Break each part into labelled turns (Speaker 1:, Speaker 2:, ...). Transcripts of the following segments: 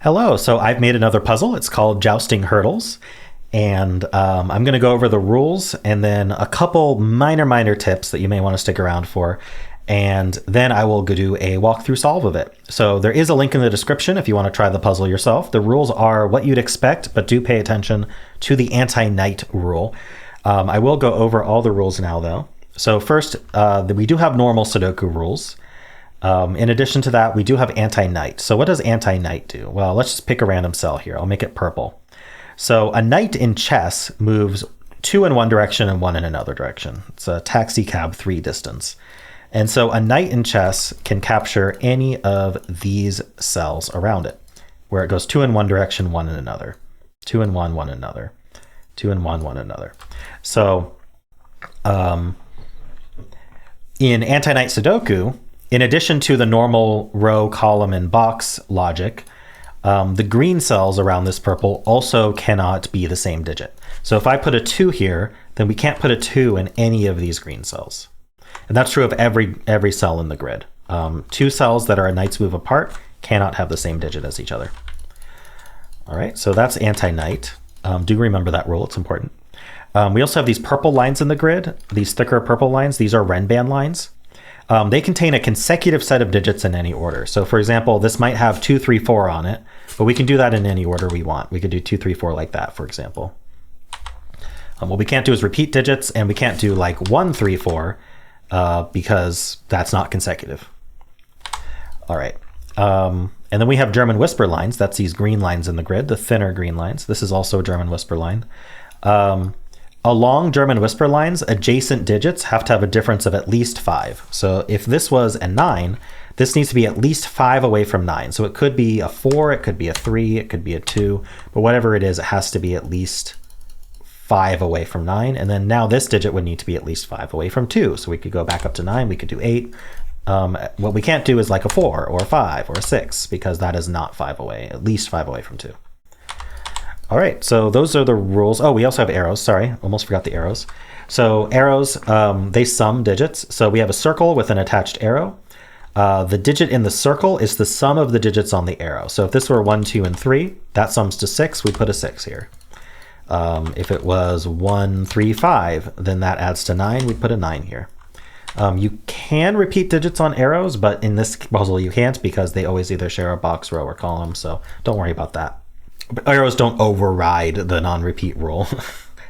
Speaker 1: Hello, so I've made another puzzle. It's called Jousting Hurdles. And I'm going to go over the rules and then a couple minor tips that you may want to stick around for. And then I will go do a walkthrough solve of it. So there is a link in the description if you want to try the puzzle yourself. The rules are what you'd expect, but do pay attention to the anti-knight rule. I will go over all the rules now, though. So first, we do have normal Sudoku rules. In addition to that, we do have anti-knight. So what does anti-knight do? Well, let's just pick a random cell here. I'll make it purple. So a knight in chess moves 2 in one direction and 1 in another direction. It's a taxi cab 3 distance. And so a knight in chess can capture any of these cells around it, where it goes 2 in one direction, 1 in another. 2 in one, 1 in another. 2 in one, 1 in another. So in anti-knight Sudoku, in addition to the normal row, column, and box logic, the green cells around this purple also cannot be the same digit. So if I put a 2 here, then we can't put a 2 in any of these green cells. And that's true of every cell in the grid. 2 cells that are a knight's move apart cannot have the same digit as each other. All right, so that's anti-knight. Do remember that rule, it's important. We also have these purple lines in the grid, these thicker purple lines. These are Renban lines. They contain a consecutive set of digits in any order. So for example, this might have 2, 3, 4 on it, but we can do that in any order we want. We could do 2, 3, 4 like that, for example. What we can't do is repeat digits, and we can't do like 1, 3, 4 because that's not consecutive. All right. And then we have German whisper lines. That's these green lines in the grid, the thinner green lines. This is also a German whisper line. Along German whisper lines, adjacent digits have to have a difference of at least 5. So if this was a 9, this needs to be at least 5 away from 9. So it could be a 4, it could be a 3, it could be a 2, but whatever it is, it has to be at least 5 away from 9. And then now this digit would need to be at least 5 away from 2. So we could go back up to 9, we could do 8. What we can't do is like a 4 or a 5 or a 6 because that is not 5 away, at least 5 away from 2. All right, so those are the rules. Oh, we also have arrows. Sorry, almost forgot the arrows. So arrows, they sum digits. So we have a circle with an attached arrow. The digit in the circle is the sum of the digits on the arrow. So if this were 1, 2, and 3, that sums to 6. We put a 6 here. If it was 1, 3, 5, then that adds to 9. We put a 9 here. You can repeat digits on arrows, but in this puzzle you can't because they always either share a box, row, or column. So don't worry about that. But arrows don't override the non-repeat rule.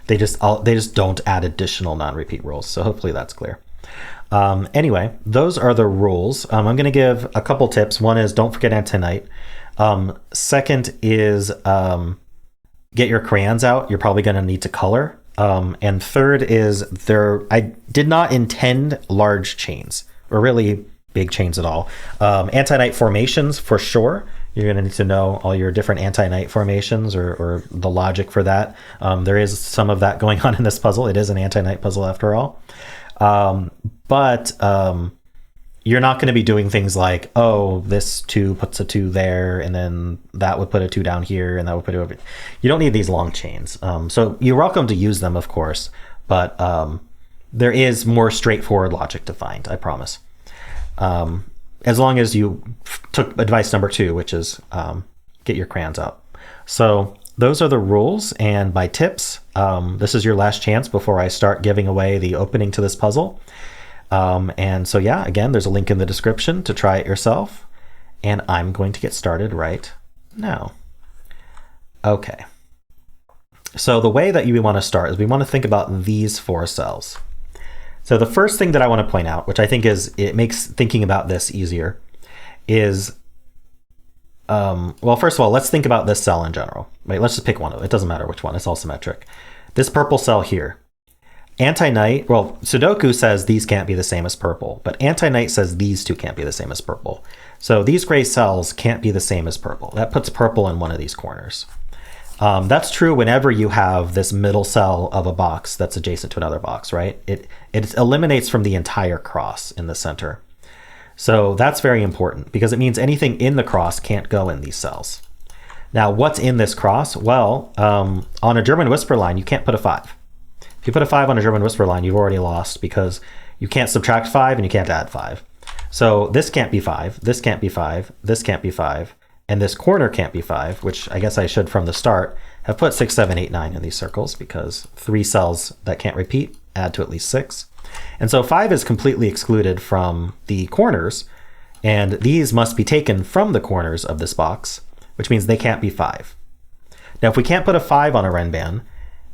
Speaker 1: They just don't add additional non-repeat rules. So hopefully that's clear. Anyway, those are the rules. I'm going to give a couple tips. One is don't forget anti-knight. Second is get your crayons out. You're probably going to need to color. And third is I did not intend large chains or really big chains at all. Anti-knight formations for sure. You're going to need to know all your different anti-knight formations or the logic for that. There is some of that going on in this puzzle. It is an anti-knight puzzle after all. But you're not going to be doing things like, oh, this 2 puts a 2 there, and then that would put a 2 down here, and that would put it over. You don't need these long chains. So you're welcome to use them, of course, but there is more straightforward logic to find, I promise. As long as you took advice number 2, which is get your crayons out. So those are the rules and my tips. This is your last chance before I start giving away the opening to this puzzle. And so yeah, again, there's a link in the description to try it yourself. And I'm going to get started right now. Okay. So the way that you want to start is we want to think about these 4 cells. So the first thing that I want to point out, which I think it makes thinking about this easier, is, well, first of all, let's think about this cell in general. Right? Let's just pick one of them. It doesn't matter which one. It's all symmetric. This purple cell here. Anti-knight, well, Sudoku says these can't be the same as purple, but anti-knight says these 2 can't be the same as purple. So these gray cells can't be the same as purple. That puts purple in one of these corners. That's true whenever you have this middle cell of a box that's adjacent to another box, right? It eliminates from the entire cross in the center. So that's very important because it means anything in the cross can't go in these cells. Now, what's in this cross? Well, on a German whisper line, you can't put a 5. If you put a 5 on a German whisper line, you've already lost because you can't subtract 5 and you can't add 5. So this can't be 5, this can't be 5, this can't be 5, and this corner can't be 5, which I guess I should from the start have put 6, 7, 8, 9 in these circles, because 3 cells that can't repeat add to at least 6. And so 5 is completely excluded from the corners, and these must be taken from the corners of this box, which means they can't be 5. Now, if we can't put a 5 on a Renban,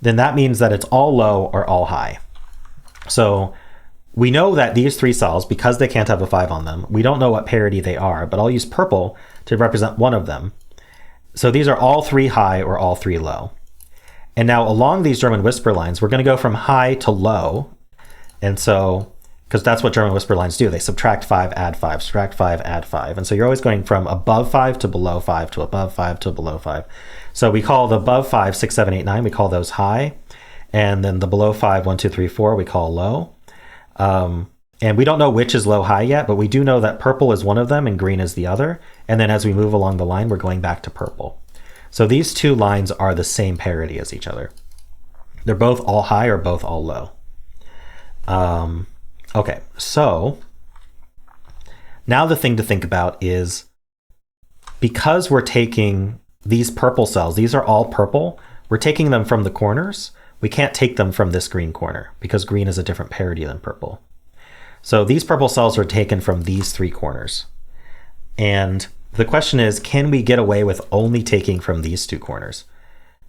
Speaker 1: then that means that it's all low or all high. So we know that these 3 cells, because they can't have a 5 on them, we don't know what parity they are, but I'll use purple to represent one of them. So these are all 3 high or all 3 low. And now along these German whisper lines, we're going to go from high to low. And so, because that's what German whisper lines do, they subtract 5, add 5, subtract 5, add 5. And so you're always going from above 5 to below 5 to above 5 to below 5. So we call the above 5, 6, 7, 8, 9, we call those high. And then the below 5, 1, 2, 3, 4, we call low. And we don't know which is low high yet, but we do know that purple is one of them and green is the other. And then as we move along the line, we're going back to purple. So these two lines are the same parity as each other. They're both all high or both all low. Okay, so now the thing to think about is, because we're taking these purple cells, these are all purple, we're taking them from the corners. We can't take them from this green corner because green is a different parity than purple. So these purple cells are taken from these 3 corners. And the question is, can we get away with only taking from these 2 corners?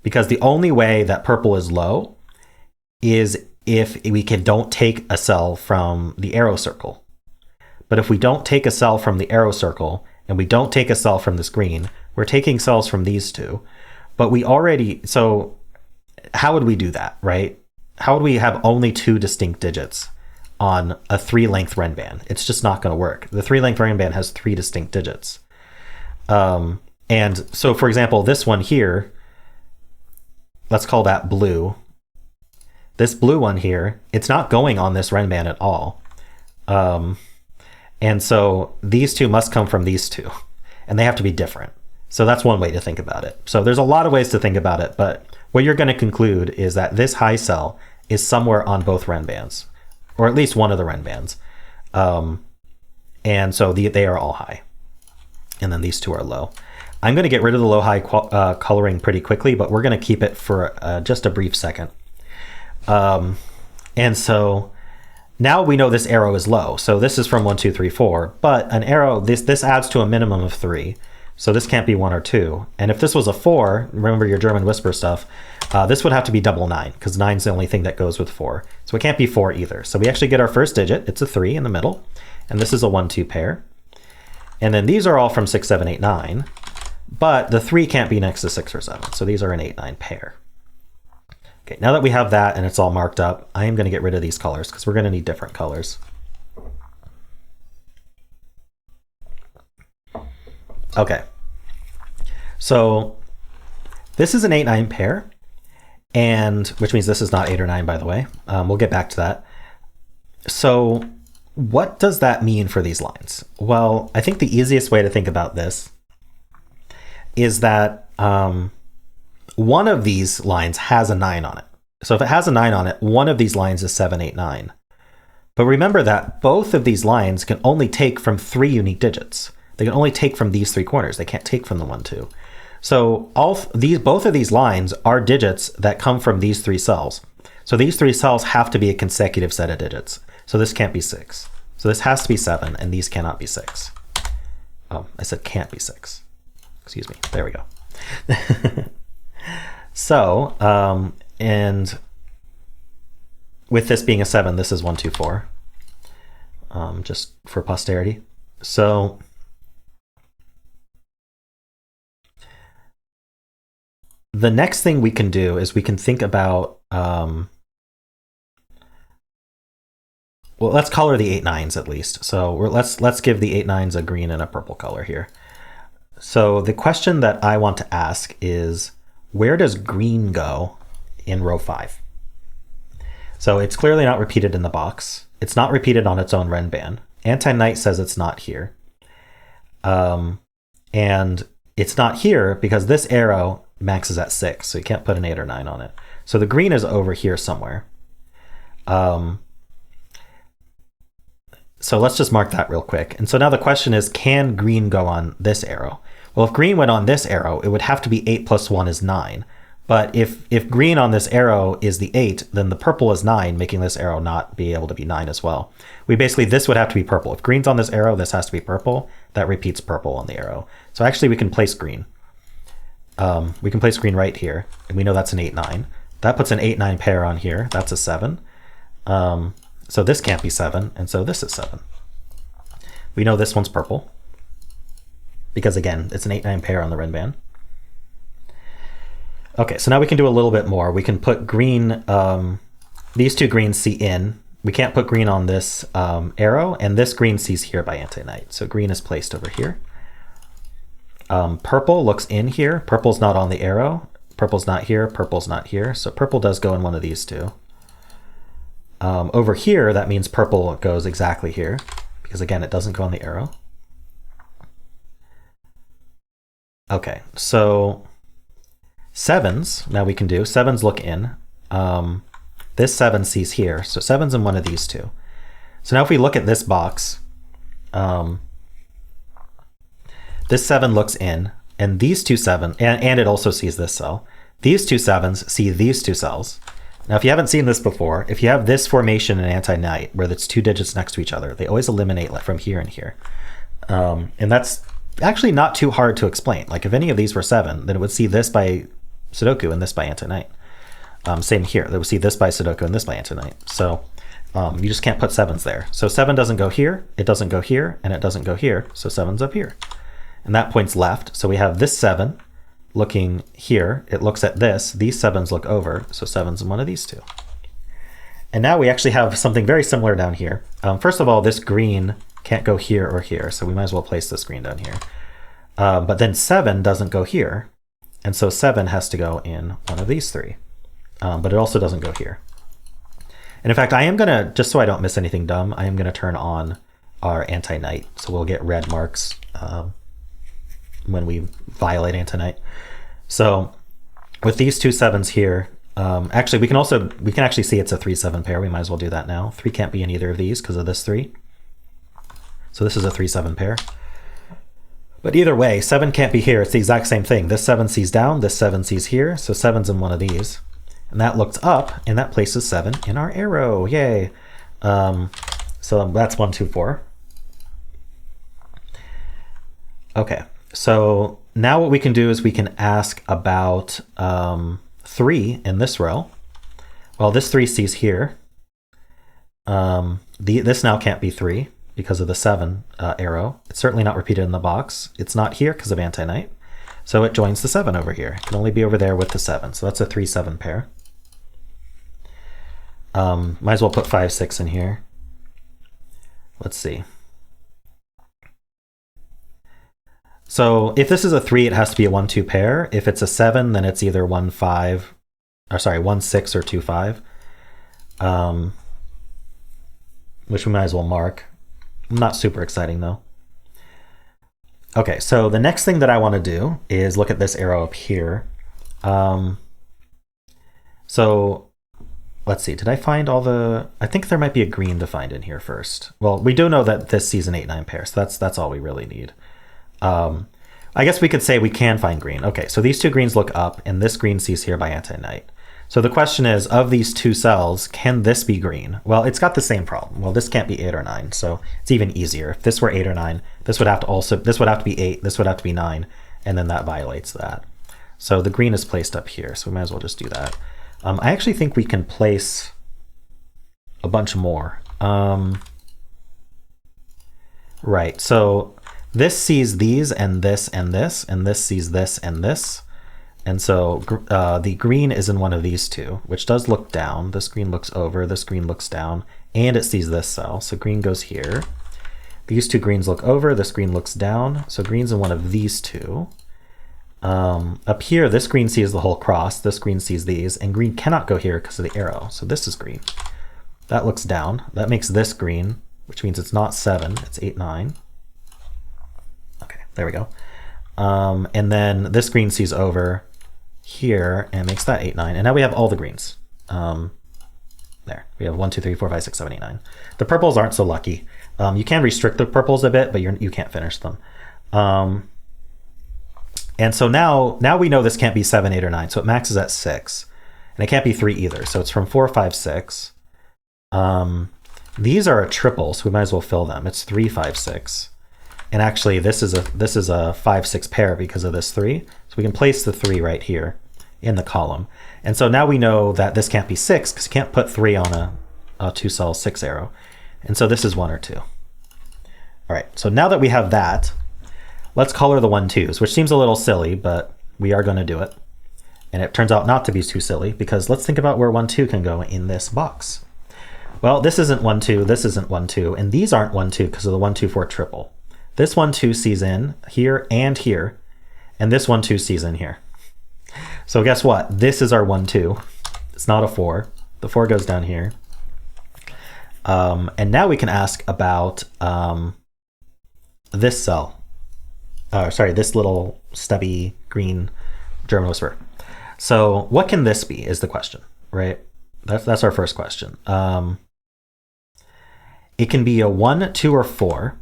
Speaker 1: Because the only way that purple is low is if we don't take a cell from the arrow circle. But if we don't take a cell from the arrow circle and we don't take a cell from this green, we're taking cells from these 2. But we already, so how would we do that, right? How would we have only 2 distinct digits on a 3-length Renban? It's just not going to work. The 3-length Renban has 3 distinct digits. And so, for example, this one here, let's call that blue. This blue one here, it's not going on this Renban at all. And so these 2 must come from these 2, and they have to be different. So that's one way to think about it. So there's a lot of ways to think about it, but what you're going to conclude is that this high cell is somewhere on both Renbans, or at least one of the Renbans. And so they are all high. And then these 2 are low. I'm going to get rid of the low-high coloring pretty quickly, but we're going to keep it for just a brief second. And so now we know this arrow is low. So this is from 1, 2, 3, 4, but an arrow, this adds to a minimum of 3. So this can't be 1 or 2. And if this was a 4, remember your German whisper stuff, this would have to be double 9, because 9 is the only thing that goes with 4. So it can't be 4 either. So we actually get our first digit. It's a 3 in the middle. And this is a 1, 2 pair. And then these are all from 6, 7, 8, 9. But the 3 can't be next to 6 or 7. So these are an 8, 9 pair. Okay, now that we have that and it's all marked up, I am going to get rid of these colors because we're going to need different colors. Okay, so this is an 8, 9 pair, and which means this is not 8 or 9, by the way. We'll get back to that. So what does that mean for these lines? Well, I think the easiest way to think about this is that one of these lines has a 9 on it. So if it has a 9 on it, one of these lines is 7, 8, 9. But remember that both of these lines can only take from 3 unique digits. They can only take from these 3 corners. They can't take from the 1, 2. So both of these lines are digits that come from these 3 cells. So these 3 cells have to be a consecutive set of digits. So this can't be 6. So this has to be 7, and these cannot be 6. Oh, I said can't be 6. Excuse me. There we go. So, and with this being a 7, this is 1, 2, 4, just for posterity. So the next thing we can do is we can think about, well, let's color the 8, 9s at least. So let's give the 8, 9s a green and a purple color here. So the question that I want to ask is, where does green go in row 5? So it's clearly not repeated in the box. It's not repeated on its own Renban. Anti-Knight says it's not here. And it's not here because this arrow maxes at 6, so you can't put an 8 or 9 on it. So the green is over here somewhere. So let's just mark that real quick. And so now the question is, can green go on this arrow? Well, if green went on this arrow, it would have to be 8 plus 1 is 9. But if green on this arrow is the 8, then the purple is 9, making this arrow not be able to be 9 as well. This would have to be purple. If green's on this arrow, this has to be purple. That repeats purple on the arrow. So actually we can place green. We can place green right here, and we know that's an 8-9. That puts an 8-9 pair on here. That's a 7. So this can't be 7, and so this is 7. We know this one's purple, because again, it's an 8-9 pair on the Renban. Okay, so now we can do a little bit more. We can put green, these two greens see in. We can't put green on this arrow, and this green sees here by anti-knight. So green is placed over here. Purple looks in here. Purple's not on the arrow. Purple's not here. Purple's not here. So purple does go in one of these two. Over here, that means purple goes exactly here, because again, it doesn't go on the arrow. Okay, so sevens, now we can do, sevens look in. This 7 sees here, so 7's in one of these two. So now if we look at this box, this 7 looks in, and these two 7, and it also sees this cell. These two 7s see these two cells. Now if you haven't seen this before, if you have this formation in anti-knight, where it's 2 digits next to each other, they always eliminate from here and here. And that's actually not too hard to explain. Like if any of these were 7, then it would see this by Sudoku and this by anti-knight. Same here, they would see this by Sudoku and this by anti-knight. So you just can't put 7s there. So 7 doesn't go here, it doesn't go here, and it doesn't go here, so 7's up here. And that points left, so we have this 7 looking here, it looks at this, these 7s look over, so 7's in one of these two. And now we actually have something very similar down here. First of all, this green can't go here or here, so we might as well place this green down here. But then 7 doesn't go here, and so 7 has to go in one of these three. But it also doesn't go here. And in fact, I am gonna, just so I don't miss anything dumb, I am gonna turn on our anti-knight, so we'll get red marks when we violate anti-knight. So with these two 7s here, actually we can actually see it's a 3-7 pair. We might as well do that now. 3 can't be in either of these because of this 3. So this is a 3-7 pair. But either way, 7 can't be here. It's the exact same thing. This 7 sees down, this 7 sees here, so 7's in one of these. And that looks up, and that places 7 in our arrow. Yay! So that's 1, 2, 4. Okay, so now what we can do is we can ask about 3 in this row. Well, this 3 sees here. This now can't be 3 because of the 7 arrow. It's certainly not repeated in the box. It's not here because of anti-knight. So it joins the 7 over here. It can only be over there with the 7. So that's a 3-7 pair. Might as well put 5, 6 in here. Let's see. So if this is a 3, it has to be a 1, 2 pair. If it's a 7, then it's either 1, 5, or sorry, 1, 6 or 2, 5. Which we might as well mark. Not super exciting though. Okay, so the next thing that I want to do is look at this arrow up here. So let's see, did I find all the, I think there might be a green to find in here first. Well, we do know that this sees an 8-9 pair, so that's all we really need. I guess we could say we can find green. Okay, so these two greens look up, and this green sees here by anti-knight. So the question is, of these two cells, can this be green? Well, it's got the same problem. Well, this can't be 8 or 9, so it's even easier. If this were 8 or 9, this would have to be 8, this would have to be 9, and then that violates that. So the green is placed up here, so we might as well just do that. I actually think we can place a bunch more. Right, so this sees these and this and this, and this sees this and this. And so the green is in one of these two, which does look down. This green looks over, this green looks down, and it sees this cell. So green goes here. These two greens look over, this green looks down. So green's in one of these two. Up here, this green sees the whole cross, this green sees these, and green cannot go here because of the arrow. So this is green. That looks down. That makes this green, which means it's not 7, it's 8, 9. Okay, there we go. And then this green sees over here and makes that 8, 9. And now we have all the greens. There, we have 1, 2, 3, 4, 5, 6, 7, 8, 9. The purples aren't so lucky. You can restrict the purples a bit, but you can't finish them. And so now we know this can't be 7, 8, or 9. So it maxes at 6. And it can't be 3 either. So it's from 4, 5, 6. These are a triple, so we might as well fill them. It's 3, 5, 6. And actually this is a 5, 6 pair because of this 3. So we can place the 3 right here in the column. And so now we know that this can't be 6 because you can't put 3 on a 2-cell 6 arrow. And so this is 1 or 2. All right, so now that we have that, let's color the 1, 2s, which seems a little silly, but we are going to do it. And it turns out not to be too silly, because let's think about where 1, 2 can go in this box. Well, this isn't 1, 2, this isn't 1, 2, and these aren't 1, 2 because of the 1, 2, 4 triple. This 1, 2 sees in here, and this 1, 2 sees in here. So guess what? This is our 1, 2. It's not a 4. The 4 goes down here. And now we can ask about this cell. This little stubby green German whisper. So what can this be is the question, right? That's our first question. It can be a 1, 2, or 4.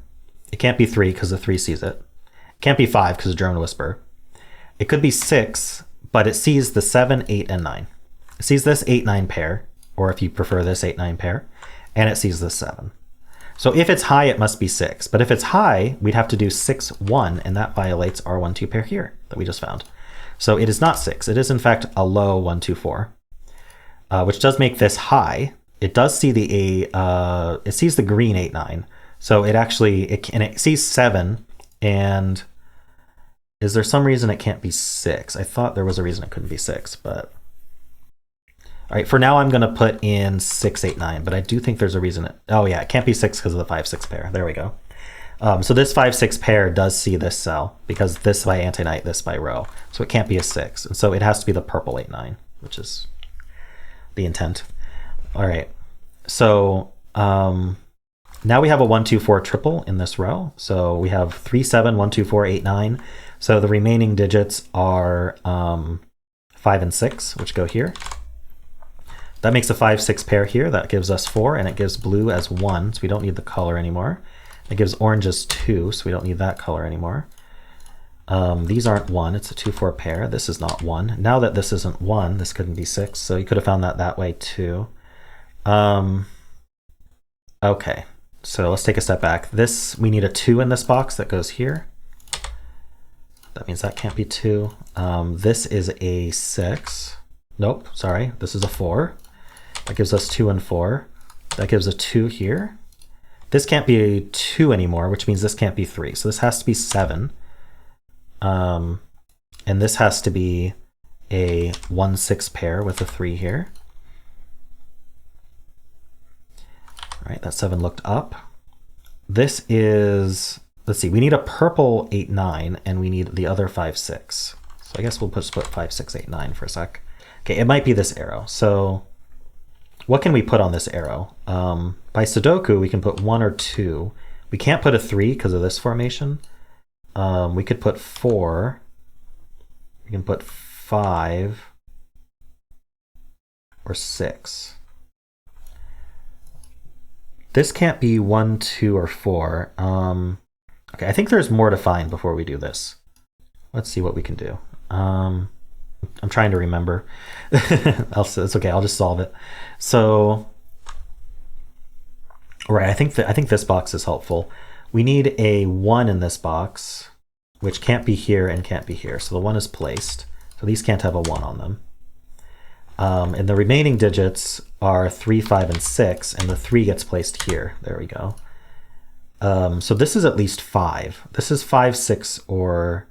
Speaker 1: It can't be 3 because the 3 sees it. It can't be 5 because of German whisper. It could be 6, but it sees the 7, 8, and 9. It sees this 8, 9 pair, or if you prefer this 8, 9 pair, and it sees this 7. So if it's high, it must be 6. But if it's high, we'd have to do 6, 1, and that violates our 1, 2 pair here that we just found. So it is not 6. It is, in fact, a low 1, 2, 4, which does make this high. It does see it sees the green 8, 9. So it actually, it sees 7, and is there some reason it can't be 6? I thought there was a reason it couldn't be 6, but... All right, for now I'm going to put in 6, 8, 9, but I do think there's a reason oh yeah, it can't be 6 because of the 5, 6 pair. There we go. So this 5, 6 pair does see this cell because this by anti-night, this by row. So it can't be a 6. And so it has to be the purple 8, 9, which is the intent. All right, so now we have a 1, 2, 4 triple in this row. So we have 3, 7, 1, 2, 4, 8, 9. So the remaining digits are 5 and 6, which go here. That makes a 5, 6 pair here. That gives us 4, and it gives blue as 1, so we don't need the color anymore. It gives orange as 2, so we don't need that color anymore. These aren't 1, it's a 2, 4 pair. This is not 1. Now that this isn't 1, this couldn't be 6, so you could have found that way too. Okay, so let's take a step back. We need a 2 in this box that goes here. That means that can't be 2. This is a 6. Nope, sorry, this is a 4. That gives us 2 and 4. That gives a 2 here. This can't be a 2 anymore, which means this can't be 3. So this has to be 7. And this has to be a 1, 6 pair with a 3 here. All right, that 7 looked up. This is, let's see, we need a purple 8, 9, and we need the other 5, 6. So I guess we'll put 5, 6, 8, 9 for a sec. Okay, it might be this arrow. So what can we put on this arrow? By Sudoku, we can put 1 or 2. We can't put a 3 because of this formation. We could put 4. We can put 5 or 6. This can't be 1, 2, or 4. Okay, I think there's more to find before we do this. Let's see what we can do. I'm trying to remember. It's okay, I'll just solve it. So, right, I think this box is helpful. We need a 1 in this box, which can't be here and can't be here. So the 1 is placed. So these can't have a 1 on them. And the remaining digits are 3, 5, and 6, and the 3 gets placed here. There we go. So this is at least 5. This is 5, 6, or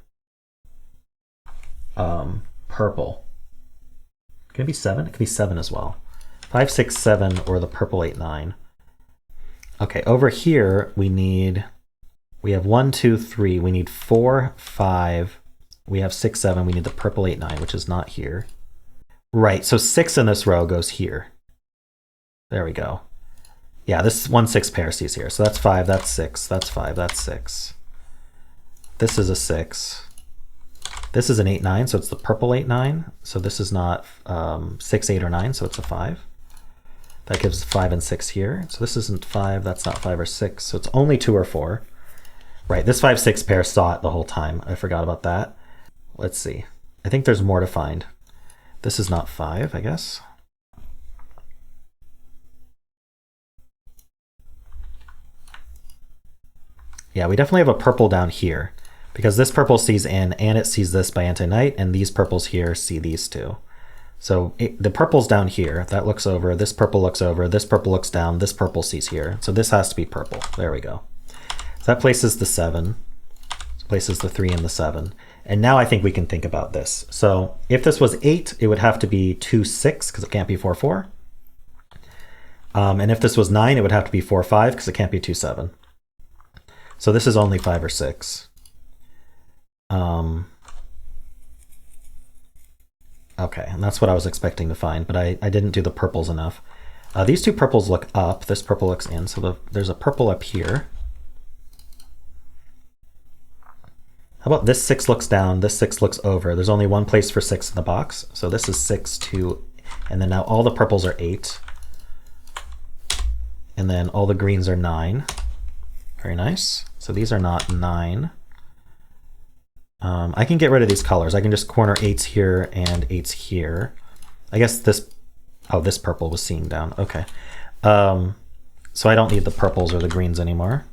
Speaker 1: purple. Can it be 7? It could be 7 as well. 5, 6, 7, or the purple 8, 9. Okay, over here we have 1, 2, 3. We need 4, 5. We have 6, 7. We need the purple 8, 9, which is not here. Right, so 6 in this row goes here. There we go. Yeah, this 1, 6 pair sees here. So that's 5, that's 6, that's 5, that's 6. This is a 6. This is an 8, 9, so it's the purple 8, 9. So this is not 6, 8, or 9, so it's a 5. That gives 5 and 6 here. So this isn't 5, that's not 5 or 6, so it's only 2 or 4. Right, this 5, 6 pair saw it the whole time. I forgot about that. Let's see. I think there's more to find. This is not 5, I guess. Yeah, we definitely have a purple down here because this purple sees in and it sees this by anti-night, and these purples here see these two. So the purple's down here. That looks over. This purple looks over. This purple looks down. This purple sees here. So this has to be purple. There we go. So that places the 7. Places the 3 and the 7. And now I think we can think about this. So if this was 8, it would have to be 2, 6 because it can't be 4, 4. And if this was 9, it would have to be 4, 5 because it can't be 2, 7. So this is only 5 or 6. Okay, and that's what I was expecting to find, but I didn't do the purples enough. These two purples look up. This purple looks in. So there's a purple up here. How about this 6 looks down, this 6 looks over. There's only one place for 6 in the box. So this is 6, 2, and then now all the purples are 8. And then all the greens are 9. Very nice. So these are not 9. I can get rid of these colors. I can just corner 8s here and 8s here. I guess this, oh, this purple was seeing down. Okay. So I don't need the purples or the greens anymore.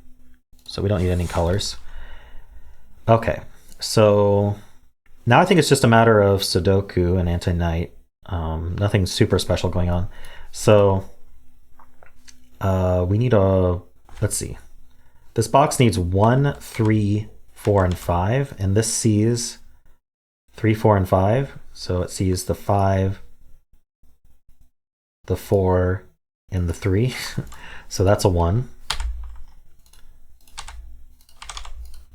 Speaker 1: So we don't need any colors. Okay, so now I think it's just a matter of Sudoku and anti-night. Nothing super special going on. So we need a, let's see. This box needs 1, 3, 4, and 5, and this sees 3, 4, and 5. So it sees the 5, the 4, and the 3. So that's a 1.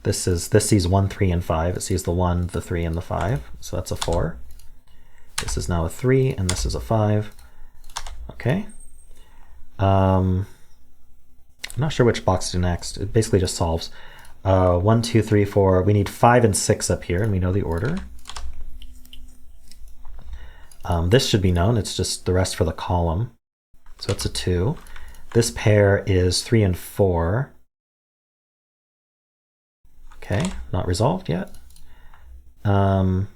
Speaker 1: This sees 1, 3, and 5. It sees the 1, the 3, and the 5. So that's a 4. This is now a 3, and this is a 5. Okay. I'm not sure which box to do next. It basically just solves. 1, 2, 3, 4. We need 5 and 6 up here, and we know the order. This should be known. It's just the rest for the column. So it's a 2. This pair is 3 and 4. Okay, not resolved yet. Okay,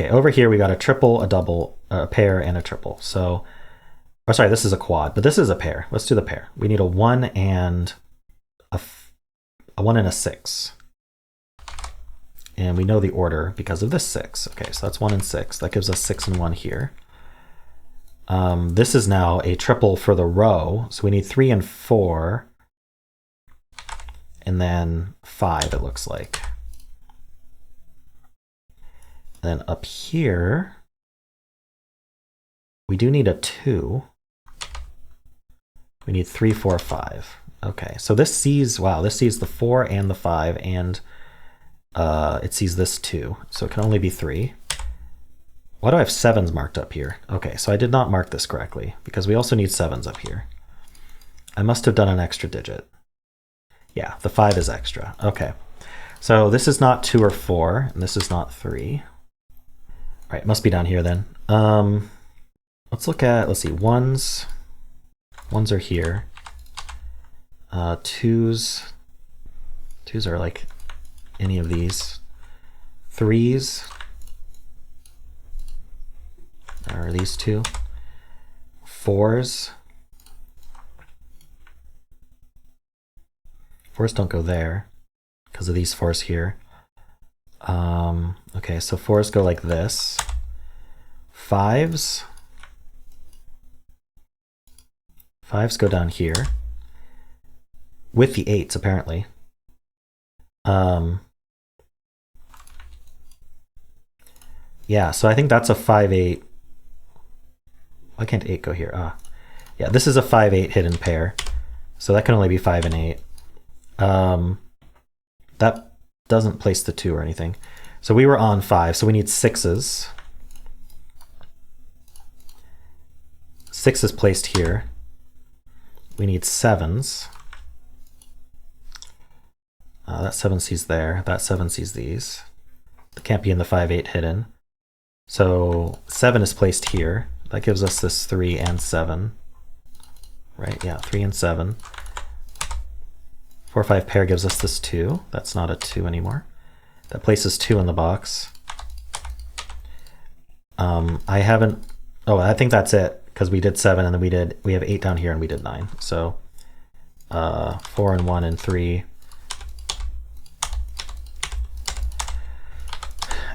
Speaker 1: over here we got a triple, a double, a pair, and a triple. So, oh, sorry, this is a quad, but this is a pair. Let's do the pair. We need a 1 and a 1 and a 6. And we know the order because of this 6. Okay, so that's 1 and 6. That gives us 6 and 1 here. This is now a triple for the row. So we need 3 and 4. And then 5, it looks like. And then up here, we do need a 2. We need 3, 4, 5. Okay, so this sees, wow, this sees the 4 and the 5, and it sees this 2. So it can only be 3. Why do I have 7s marked up here? Okay, so I did not mark this correctly, because we also need 7s up here. I must have done an extra digit. Yeah, the 5 is extra. Okay, so this is not 2 or 4, and this is not 3. All right, must be down here then. Let's look at, let's see, 1s. 1s are here. 2s. 2s are like any of these. 3s are these two. 4s. 4s don't go there because of these 4s here. Okay, so 4s go like this. 5s. 5s go down here with the 8s apparently. Yeah, so I think that's a 5-8. Why can't 8 go here? Yeah, this is a 5-8 hidden pair. So that can only be 5 and 8. That doesn't place the 2 or anything. So we were on 5, so we need 6s. 6 is placed here. We need 7s. That 7 sees there. That 7 sees these. It can't be in the 5-8 hidden. So 7 is placed here. That gives us this 3 and 7. Right, yeah, 3 and 7. 4, 5 pair gives us this 2. That's not a 2 anymore. That places 2 in the box. I haven't, oh, I think that's it, because we did 7 and then we have 8 down here and we did 9. So 4 and 1 and 3.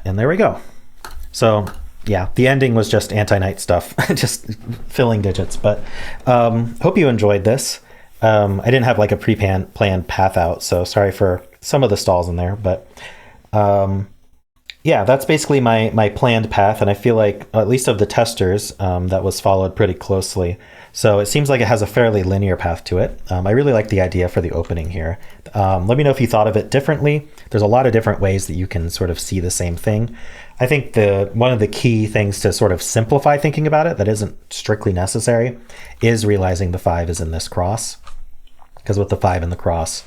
Speaker 1: And there we go. So yeah, the ending was just anti-knight stuff, just filling digits. But hope you enjoyed this. I didn't have like a pre-planned path out, so sorry for some of the stalls in there. But yeah, that's basically my planned path, and I feel like, at least of the testers, that was followed pretty closely. So it seems like it has a fairly linear path to it. I really like the idea for the opening here. Let me know if you thought of it differently. There's a lot of different ways that you can sort of see the same thing. I think one of the key things to sort of simplify thinking about it that isn't strictly necessary is realizing the 5 is in this cross. Because with the 5 in the cross,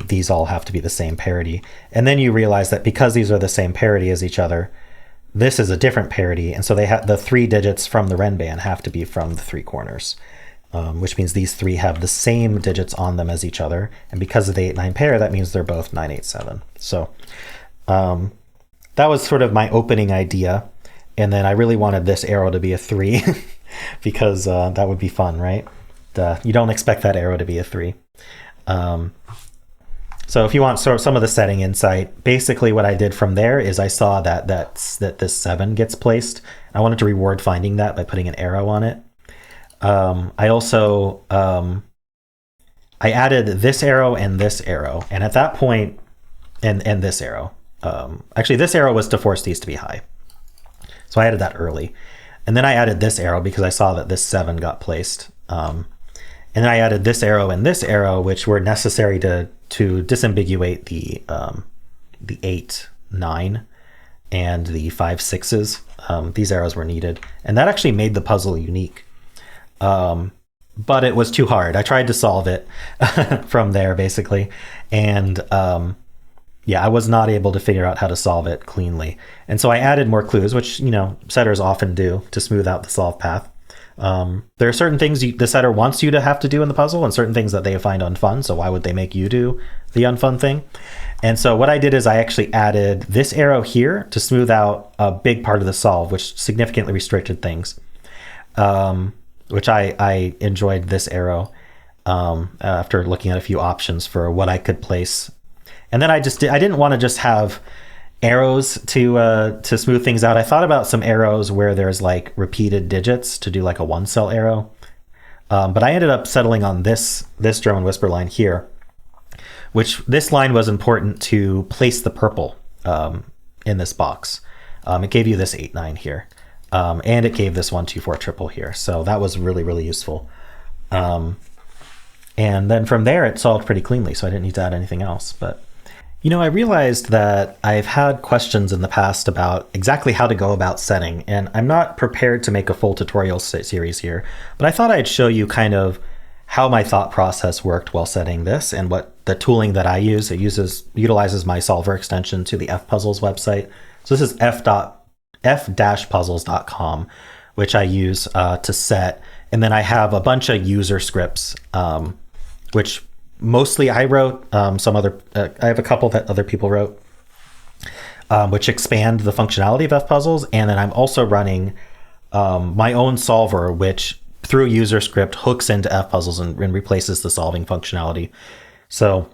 Speaker 1: these all have to be the same parity. And then you realize that because these are the same parity as each other, this is a different parity. And so they have the 3 digits from the Renban have to be from the 3 corners, which means these 3 have the same digits on them as each other. And because of the 8-9 pair, that means they're both 9-8-7. So that was sort of my opening idea. And then I really wanted this arrow to be a 3 because that would be fun, right? You don't expect that arrow to be a 3. So if you want sort of some of the setting insight, basically what I did from there is I saw that this 7 gets placed. I wanted to reward finding that by putting an arrow on it. I also I added this arrow, and at that point, and this arrow. Actually, this arrow was to force these to be high, so I added that early, and then I added this arrow because I saw that this 7 got placed. And then I added this arrow and this arrow, which were necessary to disambiguate the 8, 9, and the 5, 6s. These arrows were needed, and that actually made the puzzle unique. But it was too hard. I tried to solve it from there, basically, and yeah, I was not able to figure out how to solve it cleanly. And so I added more clues, which setters often do to smooth out the solve path. There are certain things the setter wants you to have to do in the puzzle and certain things that they find unfun, so why would they make you do the unfun thing? And so what I did is I actually added this arrow here to smooth out a big part of the solve, which significantly restricted things, which I enjoyed this arrow after looking at a few options for what I could place. And then I didn't want to just have arrows to smooth things out. I thought about some arrows where there's like repeated digits to do like a 1-cell arrow. But I ended up settling on this German whisper line here, which this line was important to place the purple in this box. It gave you this 8-9 here. And it gave this 1-2-4 triple here. So that was really, really useful. And then from there, it solved pretty cleanly. So I didn't need to add anything else. But I realized that I've had questions in the past about exactly how to go about setting, and I'm not prepared to make a full tutorial series here, but I thought I'd show you kind of how my thought process worked while setting this and what the tooling that I use. It utilizes my solver extension to the fpuzzles website. So this is f-puzzles.com, which I use to set, and then I have a bunch of user scripts, which mostly I wrote, I have a couple that other people wrote, which expand the functionality of fpuzzles. And then I'm also running my own solver, which through user script hooks into fpuzzles and replaces the solving functionality. So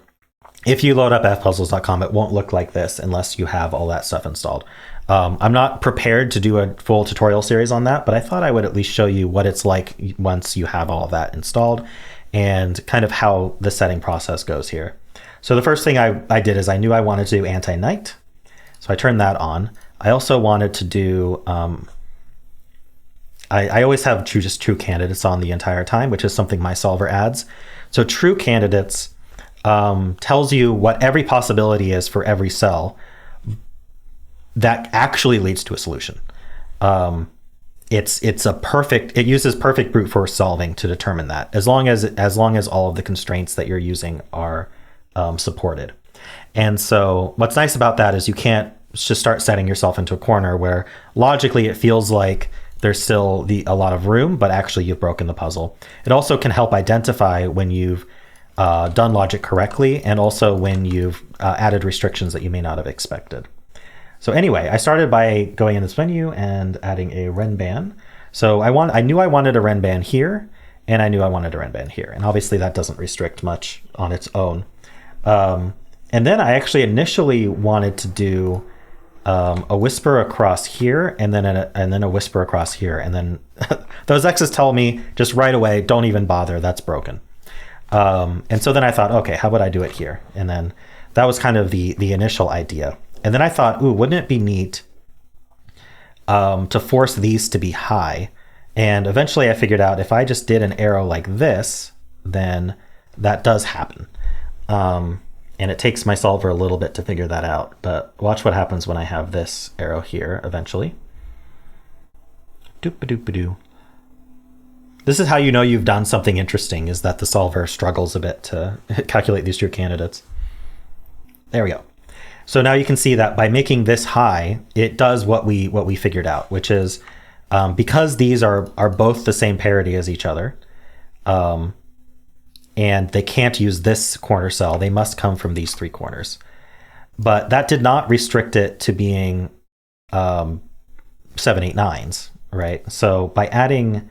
Speaker 1: if you load up fpuzzles.com, it won't look like this unless you have all that stuff installed. I'm not prepared to do a full tutorial series on that, but I thought I would at least show you what it's like once you have all of that installed, and kind of how the setting process goes here. So the first thing I did is I knew I wanted to do anti-knight. So I turned that on. I also wanted to do, I always have just true candidates on the entire time, which is something my solver adds. So true candidates tells you what every possibility is for every cell that actually leads to a solution. It uses perfect brute force solving to determine that, as long as all of the constraints that you're using are supported. And so what's nice about that is you can't just start setting yourself into a corner where logically it feels like there's still a lot of room, but actually you've broken the puzzle. It also can help identify when you've done logic correctly, and also when you've added restrictions that you may not have expected. So anyway, I started by going in this menu and adding a renban. So I knew I wanted a renban here, and I knew I wanted a renban here. And obviously that doesn't restrict much on its own. And then I actually initially wanted to do a whisper across here, and then a whisper across here. And then those X's tell me just right away, don't even bother, that's broken. And so then I thought, okay, how would I do it here? And then that was kind of the initial idea. And then I thought, ooh, wouldn't it be neat to force these to be high? And eventually I figured out if I just did an arrow like this, then that does happen. And it takes my solver a little bit to figure that out. But watch what happens when I have this arrow here eventually. Doop-a-doop-a-doo. This is how you know you've done something interesting, is that the solver struggles a bit to calculate these true candidates. There we go. So now you can see that by making this high, it does what we figured out, which is because these are both the same parity as each other, and they can't use this corner cell, they must come from these three corners. But that did not restrict it to being 7, 8, 9s, right? So by adding,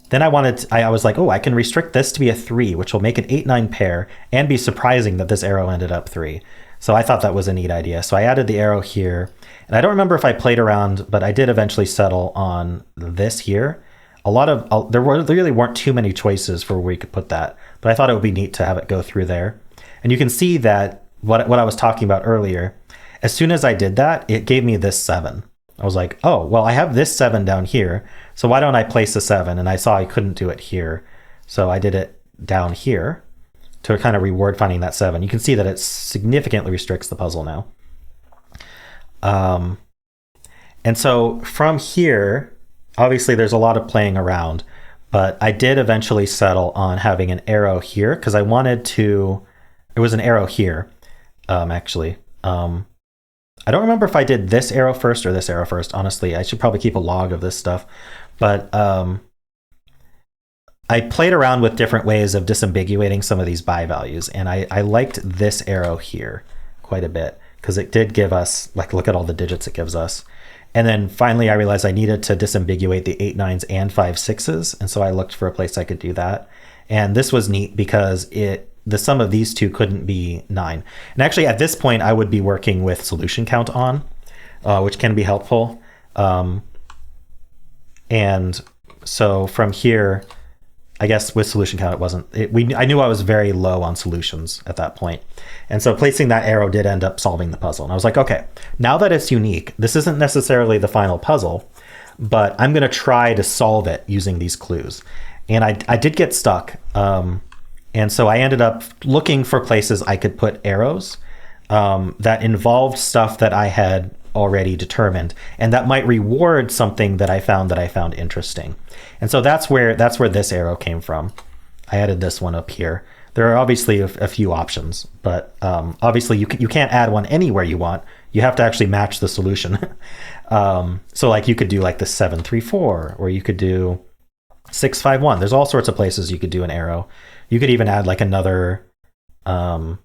Speaker 1: then I was like, oh, I can restrict this to be a 3, which will make an 8, 9 pair and be surprising that this arrow ended up 3. So I thought that was a neat idea. So I added the arrow here, and I don't remember if I played around, but I did eventually settle on this here. There really weren't too many choices for where you could put that, but I thought it would be neat to have it go through there. And you can see that what I was talking about earlier, as soon as I did that, it gave me this 7. I was like, oh, well, I have this 7 down here, so why don't I place a 7? And I saw I couldn't do it here, so I did it down here to kind of reward finding that 7. You can see that it significantly restricts the puzzle now. And so from here, obviously there's a lot of playing around, but I did eventually settle on having an arrow here because I wanted to, it was an arrow here, actually. I don't remember if I did this arrow first or this arrow first, honestly. I should probably keep a log of this stuff, but I played around with different ways of disambiguating some of these by values, and I liked this arrow here quite a bit because it did give us, like, look at all the digits it gives us. And then finally I realized I needed to disambiguate the 8, 9s and 5, 6s, and so I looked for a place I could do that. And this was neat because the sum of these two couldn't be 9. And actually at this point I would be working with solution count on, which can be helpful. And so from here, I guess with solution count, it wasn't, I knew I was very low on solutions at that point. And so placing that arrow did end up solving the puzzle. And I was like, okay, now that it's unique, this isn't necessarily the final puzzle, but I'm going to try to solve it using these clues. And I did get stuck. And so I ended up looking for places I could put arrows that involved stuff that I had already determined, and that might reward something that I found interesting. And so that's where this arrow came from. I added this one up here. There are obviously a few options, but obviously you can't add one anywhere you want. You have to actually match the solution. So like you could do like the 7, 3, 4, or you could do 6, 5, 1. There's all sorts of places you could do an arrow. You could even add like another 7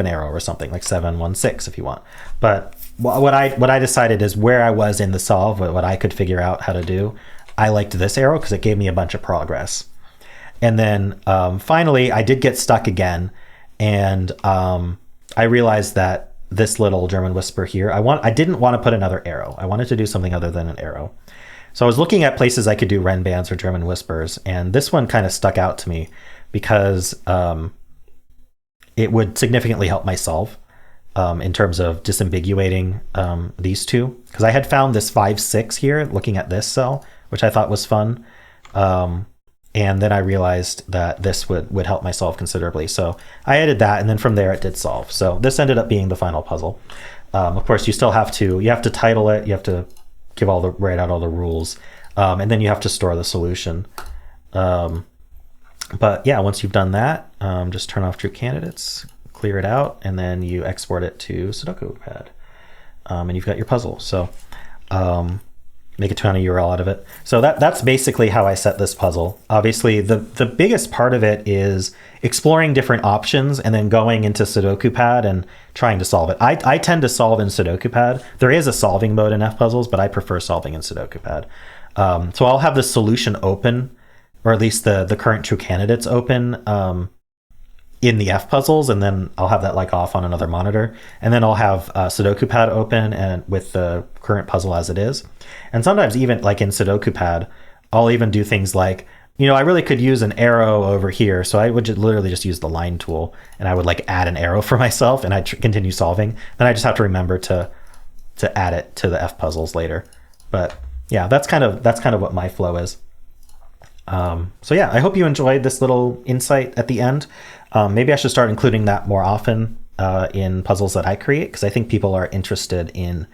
Speaker 1: arrow or something, like 7, 1, 6 if you want. But what I decided is where I was in the solve, what I could figure out how to do, I liked this arrow because it gave me a bunch of progress. And then finally I did get stuck again, and I realized that this little German whisper here, I didn't want to put another arrow. I wanted to do something other than an arrow. So I was looking at places I could do renbands or German whispers, and this one kind of stuck out to me because it would significantly help my solve in terms of disambiguating these two. Because I had found this 5, 6 here, looking at this cell, which I thought was fun. And then I realized that this would help my solve considerably. So I added that, and then from there it did solve. So this ended up being the final puzzle. Of course, you still have to title it, you have to write out all the rules, and then you have to store the solution. But yeah, once you've done that, just turn off true candidates, clear it out, and then you export it to Sudoku pad, and you've got your puzzle. So make a 200 URL out of it. So that's basically how I set this puzzle. Obviously, the biggest part of it is exploring different options and then going into Sudoku Pad and trying to solve it. I tend to solve in Sudoku Pad. There is a solving mode in F-Puzzles, but I prefer solving in Sudoku Pad. So I'll have the solution open, or at least the current true candidates open in the F-Puzzles, and then I'll have that like off on another monitor. And then I'll have Sudoku Pad open and with the current puzzle as it is. And sometimes even like in Sudoku Pad, I'll even do things like, I really could use an arrow over here. So I would literally just use the line tool and I would like add an arrow for myself and I'd continue solving. Then I just have to remember to add it to the F-Puzzles later. But yeah, that's kind of what my flow is. So yeah, I hope you enjoyed this little insight at the end. Maybe I should start including that more often in puzzles that I create, because I think people are interested in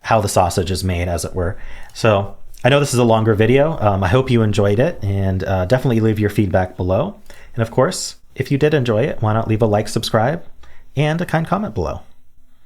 Speaker 1: how the sausage is made, as it were. So I know this is a longer video. I hope you enjoyed it, and definitely leave your feedback below. And of course, if you did enjoy it, why not leave a like, subscribe, and a kind comment below.